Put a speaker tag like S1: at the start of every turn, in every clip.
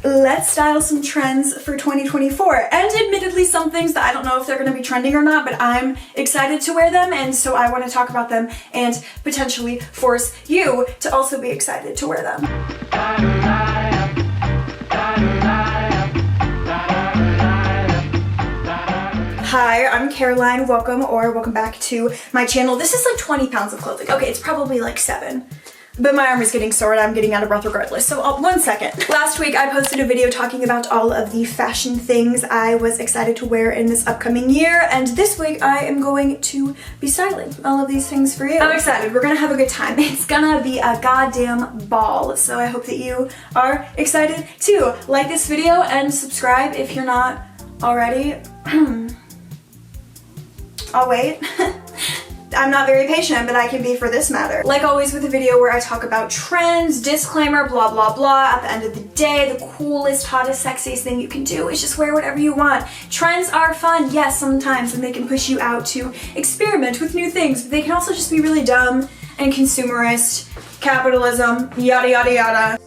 S1: let's style some trends for 2024. And admittedly, some things that I don't know if they're gonna be trending or not, but I'm excited to wear them, and so I wanna talk about them and potentially force you to also be excited to wear them. Hi, I'm Caroline. Welcome back to my channel. This is like 20 pounds of clothing. Okay, it's probably like 7. But my arm is getting sore and I'm getting out of breath regardless. So 1 second. Last week I posted a video talking about all of the fashion things I was excited to wear in this upcoming year. And this week I am going to be styling all of these things for you. I'm excited. We're gonna have a good time. It's gonna be a goddamn ball. So I hope that you are excited too. Like this video and subscribe if you're not already. I'll wait. I'm not very patient, but I can be for this matter. Like always with a video where I talk about trends, disclaimer, blah, blah, blah. At the end of the day, the coolest, hottest, sexiest thing you can do is just wear whatever you want. Trends are fun, yes, sometimes, and they can push you out to experiment with new things, but they can also just be really dumb and consumerist, capitalism, yada, yada, yada.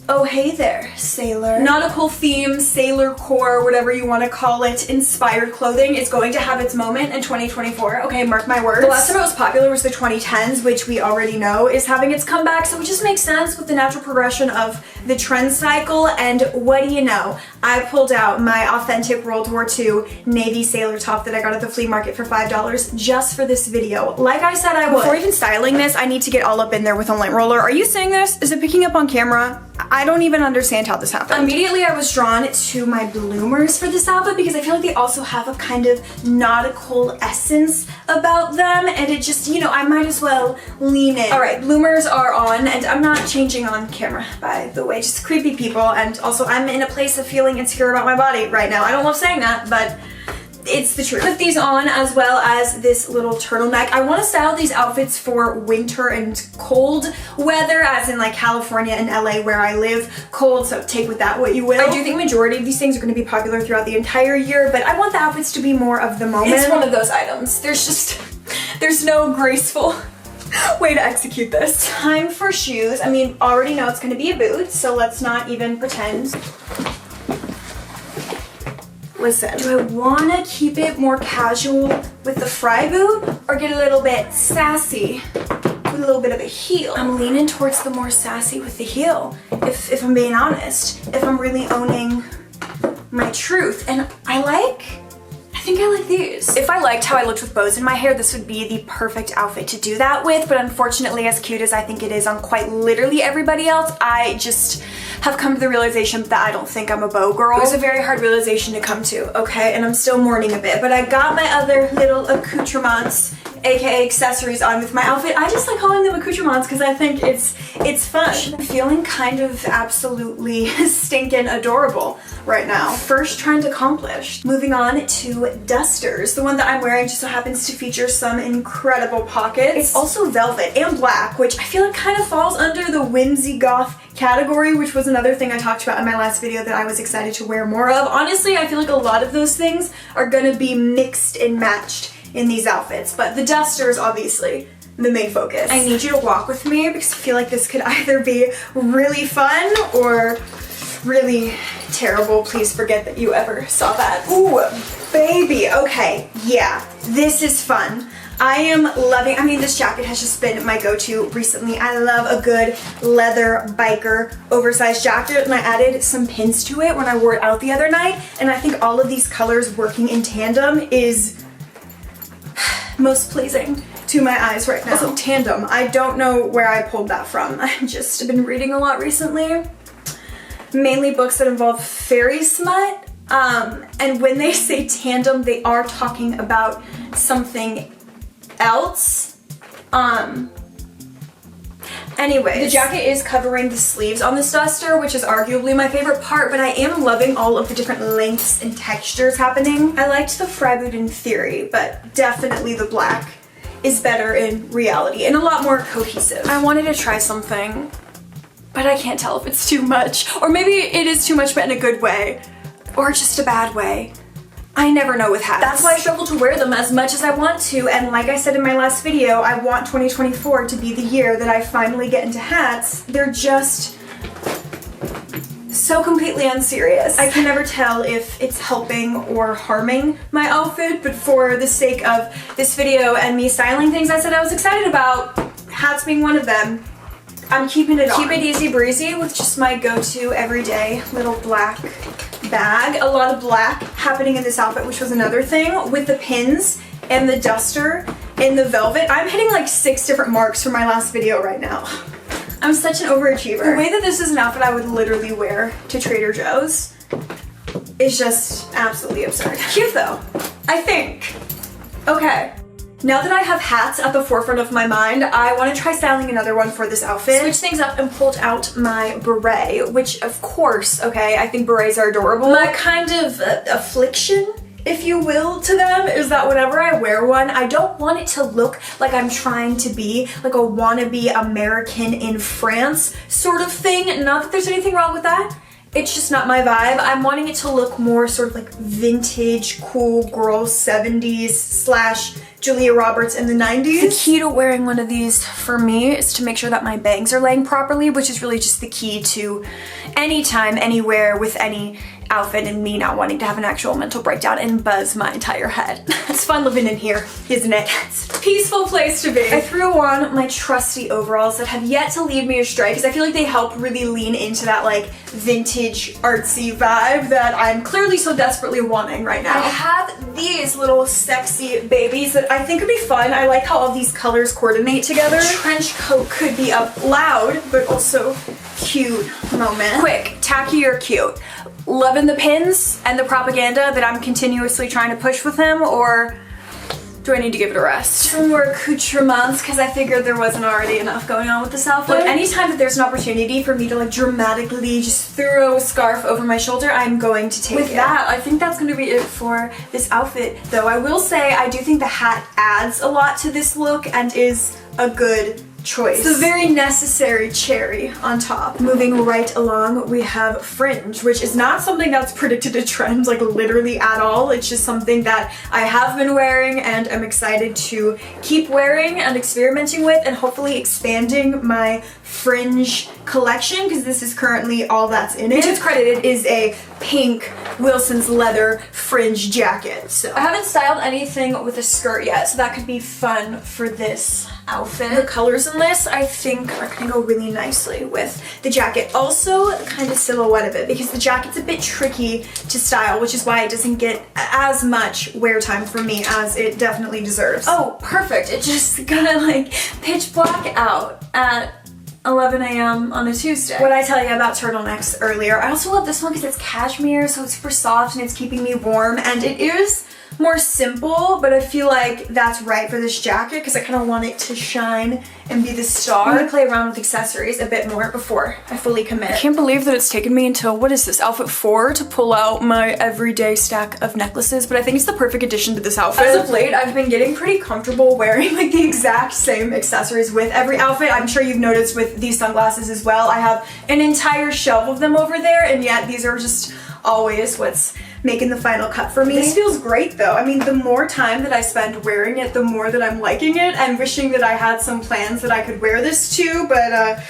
S1: Oh, hey there, sailor. Nautical theme, sailor core, whatever you want to call it, inspired clothing is going to have its moment in 2024. Okay, mark my words. The last time it was popular was the 2010s, which we already know is having its comeback, so it just makes sense with the natural progression of the trend cycle. And what do you know? I pulled out my authentic World War II Navy sailor top that I got at the flea market for $5 just for this video. Like I said I would. Before even styling this, I need to get all up in there with a lint roller. Are you seeing this? Is it picking up on camera? I don't even understand how this happened. Immediately I was drawn to my bloomers for this outfit because I feel like they also have a kind of nautical essence about them, and it just, you know, I might as well lean in. All right, bloomers are on, and I'm not changing on camera, by the way, just creepy people, and also I'm in a place of feeling insecure about my body right now. I don't love saying that, but it's the truth. Put these on as well as this little turtleneck. I want to style these outfits for winter and cold weather, as in like California and LA where I live. Cold, so take with that what you will. I do think majority of these things are going to be popular throughout the entire year, but I want the outfits to be more of the moment. It's one of those items. There's no graceful way to execute this. Time for shoes. I mean, already know it's going to be a boot, so let's not even pretend. Listen, do I want to keep it more casual with the fry boot or get a little bit sassy with a little bit of a heel? I'm leaning towards the more sassy with the heel, if I'm being honest, if I'm really owning my truth. And I think I like these. If I liked how I looked with bows in my hair, this would be the perfect outfit to do that with, but unfortunately, as cute as I think it is on quite literally everybody else, I just have come to the realization that I don't think I'm a bow girl. It was a very hard realization to come to, okay? And I'm still mourning a bit, but I got my other little accoutrements, aka accessories, on with my outfit. I just like calling them accoutrements because I think it's fun. I'm feeling kind of absolutely stinking adorable right now. First trend accomplished. Moving on to dusters. The one that I'm wearing just so happens to feature some incredible pockets. It's also velvet and black, which I feel like kind of falls under the whimsy goth category, which was another thing I talked about in my last video that I was excited to wear more of. Honestly, I feel like a lot of those things are gonna be mixed and matched in these outfits, but the dusters obviously the main focus. I need you to walk with me because I feel like this could either be really fun or really terrible. Please forget that you ever saw that. Ooh, baby. Okay, yeah, this is fun. I am loving, I mean, this jacket has just been my go-to recently. I love a good leather biker oversized jacket, and I added some pins to it when I wore it out the other night, and I think all of these colors working in tandem is most pleasing to my eyes right now. Also, tandem, I don't know where I pulled that from. I've just been reading a lot recently, mainly books that involve fairy smut, and when they say tandem, they are talking about something else. Anyway, the jacket is covering the sleeves on this duster, which is arguably my favorite part, but I am loving all of the different lengths and textures happening. I liked the fry boot in theory, but definitely the black is better in reality and a lot more cohesive. I wanted to try something, but I can't tell if it's too much, or maybe it is too much but in a good way, or just a bad way. I never know with hats. That's why I struggle to wear them as much as I want to, and like I said in my last video, I want 2024 to be the year that I finally get into hats. They're just so completely unserious. I can never tell if it's helping or harming my outfit, but for the sake of this video and me styling things I said I was excited about, hats being one of them, I'm keeping it on. Keep it easy breezy with just my go-to everyday little black bag. A lot of black happening in this outfit, which was another thing with the pins and the duster and the velvet. I'm hitting like 6 different marks from my last video right now. I'm such an overachiever. The way that this is an outfit I would literally wear to Trader Joe's is just absolutely absurd. Cute though, I think. Okay. Now that I have hats at the forefront of my mind, I want to try styling another one for this outfit. Switch things up and pulled out my beret, which of course, okay, I think berets are adorable. My kind of affliction, if you will, to them is that whenever I wear one, I don't want it to look like I'm trying to be like a wannabe American in France sort of thing. Not that there's anything wrong with that. It's just not my vibe. I'm wanting it to look more sort of like vintage, cool girl 70s / Julia Roberts in the 90s. The key to wearing one of these for me is to make sure that my bangs are laying properly, which is really just the key to anytime, anywhere, with any outfit, and me not wanting to have an actual mental breakdown and buzz my entire head. It's fun living in here, isn't it? It's a peaceful place to be. I threw on my trusty overalls that have yet to lead me astray because I feel like they help really lean into that like vintage artsy vibe that I'm clearly so desperately wanting right now. I have these little sexy babies that I think would be fun. I like how all these colors coordinate together. Trench coat could be a loud but also cute moment. Quick, tacky or cute? Loving the pins and the propaganda that I'm continuously trying to push with him, or do I need to give it a rest? Some more accoutrements because I figured there wasn't already enough going on with this outfit. Look, anytime that there's an opportunity for me to like dramatically just throw a scarf over my shoulder, I'm going to take it. With that, I think that's going to be it for this outfit. Though I will say I do think the hat adds a lot to this look and is a good choice. It's a very necessary cherry on top. Moving right along, we have Fringe, which is not something that's predicted to trend like literally at all. It's just something that I have been wearing and I'm excited to keep wearing and experimenting with, and hopefully expanding my Fringe collection because this is currently all that's in it. To its credit, it is a pink Wilson's leather fringe jacket. So I haven't styled anything with a skirt yet, so that could be fun for this outfit. The colors in this I think are gonna go really nicely with the jacket. Also the kind of silhouette of it, because the jacket's a bit tricky to style, which is why it doesn't get as much wear time for me as it definitely deserves. Oh, perfect. It just gonna like pitch black out at 11 a.m. on a Tuesday. What I tell you about turtlenecks earlier, I also love this one because it's cashmere, so it's super soft and it's keeping me warm, and it is more simple, but I feel like that's right for this jacket because I kind of want it to shine and be the star. I'm gonna play around with accessories a bit more before I fully commit. I can't believe that it's taken me until, what is this, outfit 4 to pull out my everyday stack of necklaces, but I think it's the perfect addition to this outfit. As of late, I've been getting pretty comfortable wearing like the exact same accessories with every outfit. I'm sure you've noticed with these sunglasses as well. I have an entire shelf of them over there, and yet these are just always what's making the final cut for me. This feels great though. I mean, the more time that I spend wearing it, the more that I'm liking it. I'm wishing that I had some plans that I could wear this to, but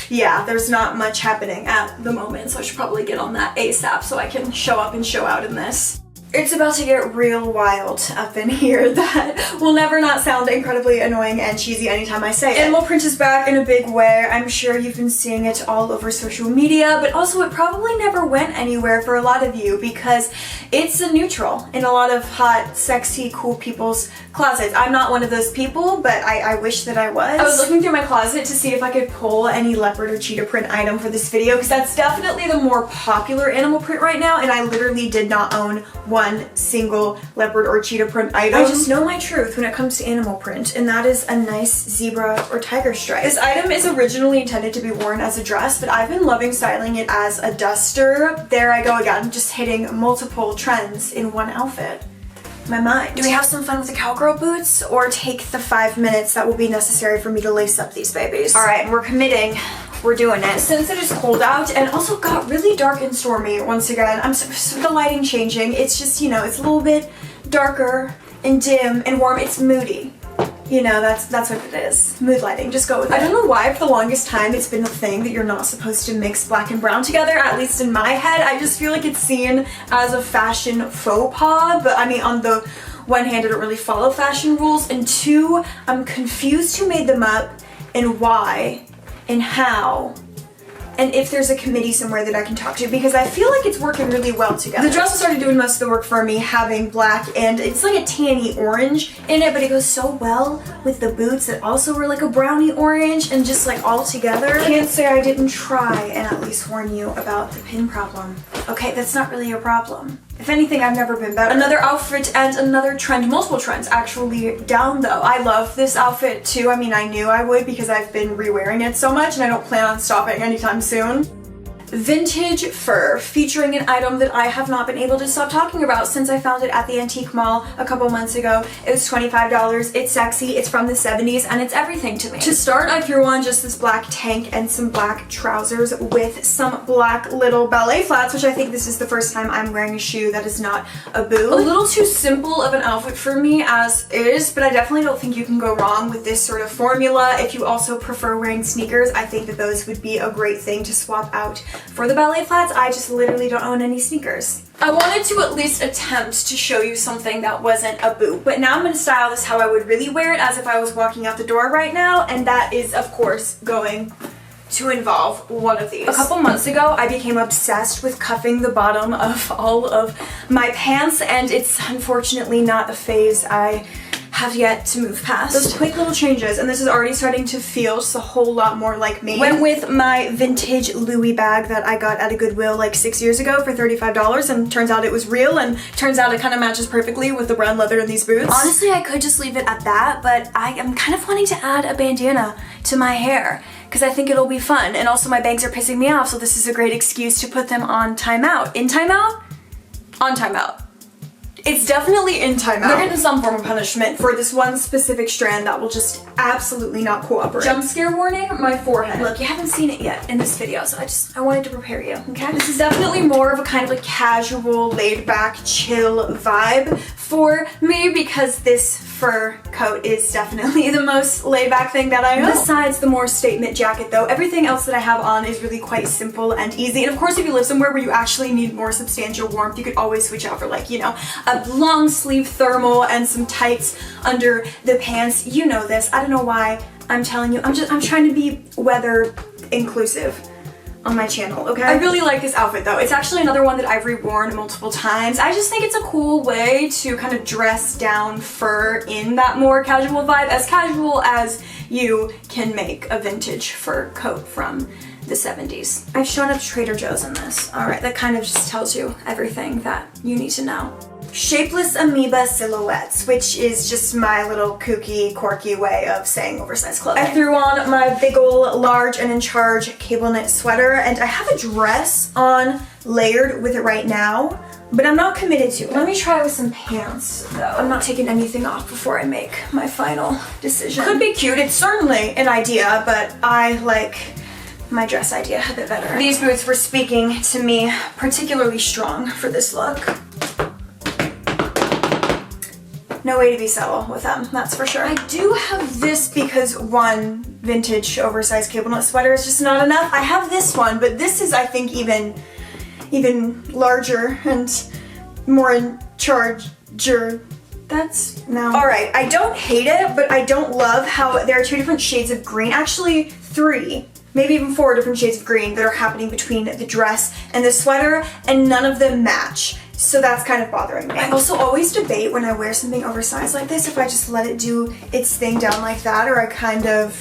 S1: yeah, there's not much happening at the moment, so I should probably get on that ASAP so I can show up and show out in this. It's about to get real wild up in here. That will never not sound incredibly annoying and cheesy anytime I say it. Animal print is back in a big way. I'm sure you've been seeing it all over social media, but also it probably never went anywhere for a lot of you because it's a neutral in a lot of hot, sexy, cool people's closets. I'm not one of those people, but I wish that I was. I was looking through my closet to see if I could pull any leopard or cheetah print item for this video because that's definitely the more popular animal print right now, and I literally did not own one single leopard or cheetah print item. I just know my truth when it comes to animal print, and that is a nice zebra or tiger stripe. This item is originally intended to be worn as a dress, but I've been loving styling it as a duster. There I go again, just hitting multiple trends in one outfit. My mind. Do we have some fun with the cowgirl boots or take the 5 minutes that will be necessary for me to lace up these babies? All right, we're committing. We're doing it. Since it is cold out and also got really dark and stormy once again, I'm so the lighting changing. It's just, you know, it's a little bit darker and dim and warm. It's moody. You know, that's what it is. Mood lighting, just go with it. I don't know why for the longest time it's been a thing that you're not supposed to mix black and brown together, at least in my head. I just feel like it's seen as a fashion faux pas, but I mean, on the one hand, I don't really follow fashion rules, and two, I'm confused who made them up and why and how. And if there's a committee somewhere that I can talk to, because I feel like it's working really well together. The dress started doing most of the work for me, having black, and it's like a tanny orange in it, but it goes so well with the boots that also were like a brownie orange, and just like all together. Can't say I didn't try and at least warn you about the pin problem. Okay, that's not really a problem. If anything, I've never been better. Another outfit and another trend, multiple trends actually down though. I love this outfit too. I mean, I knew I would because I've been re-wearing it so much and I don't plan on stopping anytime soon. Vintage fur, featuring an item that I have not been able to stop talking about since I found it at the antique mall a couple months ago. It was $25, it's sexy, it's from the 70s, and it's everything to me. To start, I threw on just this black tank and some black trousers with some black little ballet flats, which I think this is the first time I'm wearing a shoe that is not a boot. A little too simple of an outfit for me as is, but I definitely don't think you can go wrong with this sort of formula. If you also prefer wearing sneakers, I think that those would be a great thing to swap out for the ballet flats. I just literally don't own any sneakers. I wanted to at least attempt to show you something that wasn't a boot, but now I'm going to style this how I would really wear it as if I was walking out the door right now, and that is, of course, going to involve one of these. A couple months ago, I became obsessed with cuffing the bottom of all of my pants, and it's unfortunately not a phase I have yet to move past. Those quick little changes, and this is already starting to feel just a whole lot more like me. Went with my vintage Louis bag that I got at a Goodwill like 6 years ago for $35, and turns out it was real, and turns out it kind of matches perfectly with the brown leather in these boots. Honestly, I could just leave it at that, but I am kind of wanting to add a bandana to my hair because I think it'll be fun, and also my bangs are pissing me off, so this is a great excuse to put them on timeout. In timeout? On timeout. It's definitely in timeout. They're getting some form of punishment for this one specific strand that will just absolutely not cooperate. Jump scare warning, my forehead. Look, you haven't seen it yet in this video, so I wanted to prepare you, okay? This is definitely more of a kind of like casual, laid back, chill vibe for me because this fur coat is definitely the most laid back thing that I own. Besides the more statement jacket though, everything else that I have on is really quite simple and easy. And of course, if you live somewhere where you actually need more substantial warmth, you could always switch out for like, you know, a long sleeve thermal and some tights under the pants. You know this. I don't know why I'm telling you. I'm trying to be weather inclusive on my channel, okay? I really like this outfit though. It's actually another one that I've reworn multiple times. I just think it's a cool way to kind of dress down fur in that more casual vibe, as casual as you can make a vintage fur coat from the 70s. I've shown up to Trader Joe's in this. All right, that kind of just tells you everything that you need to know. Shapeless amoeba silhouettes, which is just my little kooky, quirky way of saying oversized clothing. I threw on my big ol' large and in charge cable knit sweater, and I have a dress on layered with it right now, but I'm not committed to it. Let me try with some pants though. I'm not taking anything off before I make my final decision. Could be cute, it's certainly an idea, but I like my dress idea a bit better. These boots were speaking to me particularly strong for this look. No way to be subtle with them, that's for sure. I do have this because one vintage oversized cable knit sweater is just not enough. I have this one, but this is, I think, even larger and more in charger. That's now. All right, I don't hate it, but I don't love how there are two different shades of green, actually 3, maybe even 4 different shades of green that are happening between the dress and the sweater, and none of them match. So that's kind of bothering me. I also always debate when I wear something oversized like this if I just let it do its thing down like that, or I kind of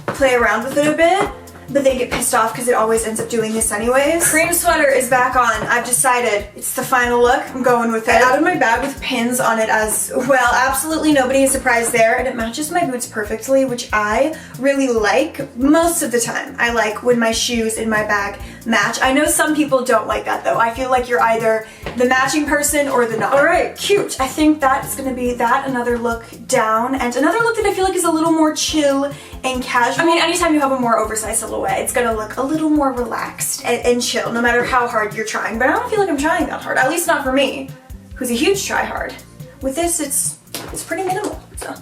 S1: play around with it a bit, but then get pissed off because it always ends up doing this anyways. Cream sweater is back on. I've decided it's the final look. I'm going with it. I added my bag with pins on it as well. Absolutely nobody is surprised there, and it matches my boots perfectly, which I really like most of the time. I like when my shoes in my bag match. I know some people don't like that though. I feel like you're either the matching person or the not. All right, cute. I think that's gonna be that. Another look down, and another look that I feel like is a little more chill and casual. I mean, anytime you have a more oversized silhouette, it's gonna look a little more relaxed and chill, no matter how hard you're trying. But I don't feel like I'm trying that hard, at least not for me, who's a huge try hard. With this, it's pretty minimal, so.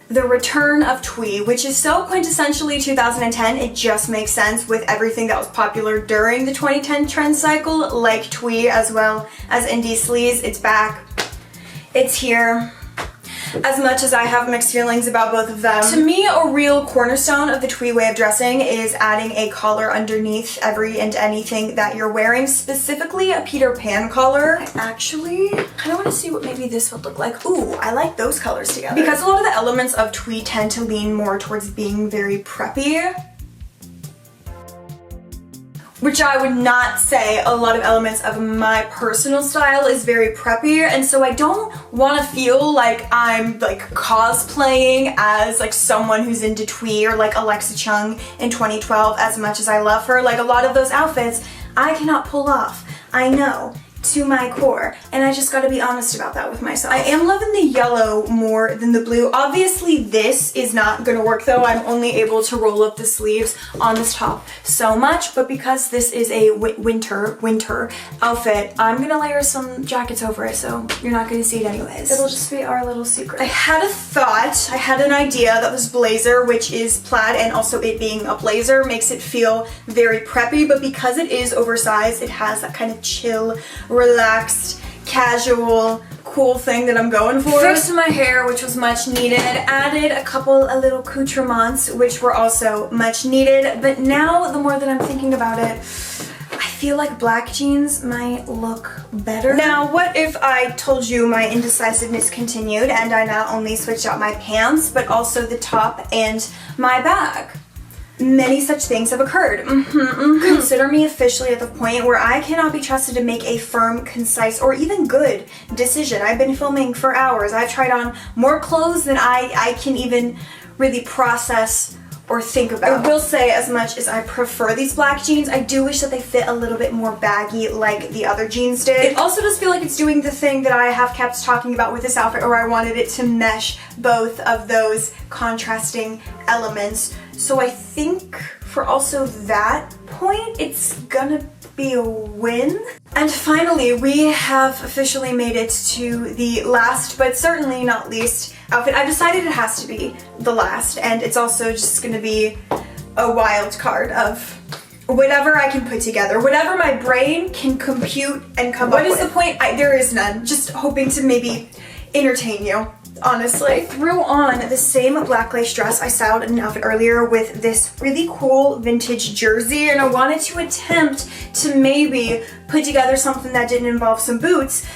S1: the return of twee, which is so quintessentially 2010. It just makes sense with everything that was popular during the 2010 trend cycle, like twee as well as indie sleeves. It's back. It's here. As much as I have mixed feelings about both of them. To me, a real cornerstone of the twee way of dressing is adding a collar underneath every and anything that you're wearing, specifically a Peter Pan collar. Actually, I kind of want to see what maybe this would look like. Ooh, I like those colors together. Because a lot of the elements of twee tend to lean more towards being very preppy, which I would not say a lot of elements of my personal style is very preppy, and so I don't want to feel like I'm like cosplaying as like someone who's into twee or like Alexa Chung in 2012 as much as I love her. Like a lot of those outfits I cannot pull off. I know. To my core, and I just gotta be honest about that with myself. I am loving the yellow more than the blue. Obviously this is not gonna work though. I'm only able to roll up the sleeves on this top so much, but because this is a winter outfit, I'm gonna layer some jackets over it, so you're not gonna see it anyways. It'll just be our little secret. I had a thought, I had an idea that this blazer, which is plaid, and also it being a blazer makes it feel very preppy, but because it is oversized, it has that kind of chill, relaxed, casual, cool thing that I'm going for. Fixed my hair, which was much needed. Added a little accoutrements, which were also much needed. But now, the more that I'm thinking about it, I feel like black jeans might look better. Now, what if I told you my indecisiveness continued and I not only switched out my pants, but also the top and my bag? Many such things have occurred. Consider me officially at the point where I cannot be trusted to make a firm, concise, or even good decision. I've been filming for hours. I've tried on more clothes than I can even really process or think about. I will say, as much as I prefer these black jeans, I do wish that they fit a little bit more baggy like the other jeans did. It also does feel like it's doing the thing that I have kept talking about with this outfit, or I wanted it to mesh both of those contrasting elements. So I think for also that point, it's gonna be a win. And finally, we have officially made it to the last, but certainly not least, outfit. I've decided it has to be the last, and it's also just gonna be a wild card of whatever I can put together, whatever my brain can compute and come up with. What is the point? There is none. Just hoping to maybe entertain you. Honestly, I threw on the same black lace dress I styled in an outfit earlier with this really cool vintage jersey, and I wanted to attempt to maybe put together something that didn't involve some boots,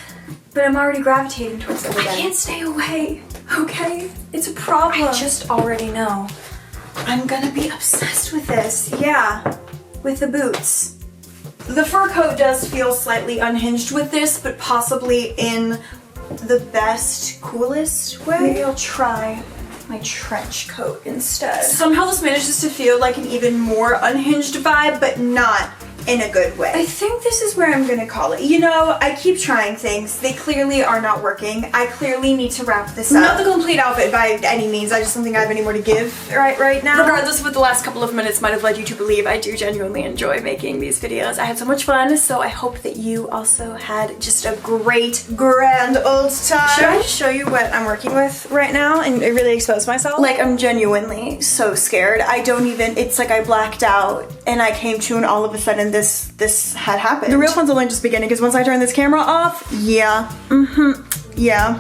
S1: but I'm already gravitating towards it again. I can't stay away, okay? It's a problem. I just already know. I'm gonna be obsessed with this, yeah, with the boots. The fur coat does feel slightly unhinged with this, but possibly in the best, coolest way. Maybe I'll try my trench coat instead. Somehow this manages to feel like an even more unhinged vibe, but not in a good way. I think this is where I'm gonna call it. You know, I keep trying things. They clearly are not working. I clearly need to wrap this up. Not the complete outfit by any means. I just don't think I have any more to give right now. Regardless of what the last couple of minutes might have led you to believe, I do genuinely enjoy making these videos. I had so much fun, so I hope that you also had just a great, grand old time. Should I just show you what I'm working with right now and really expose myself? Like, I'm genuinely so scared. I don't even, it's like I blacked out and I came to, and all of a sudden this had happened. The real fun's only just beginning, because once I turn this camera off, yeah, yeah.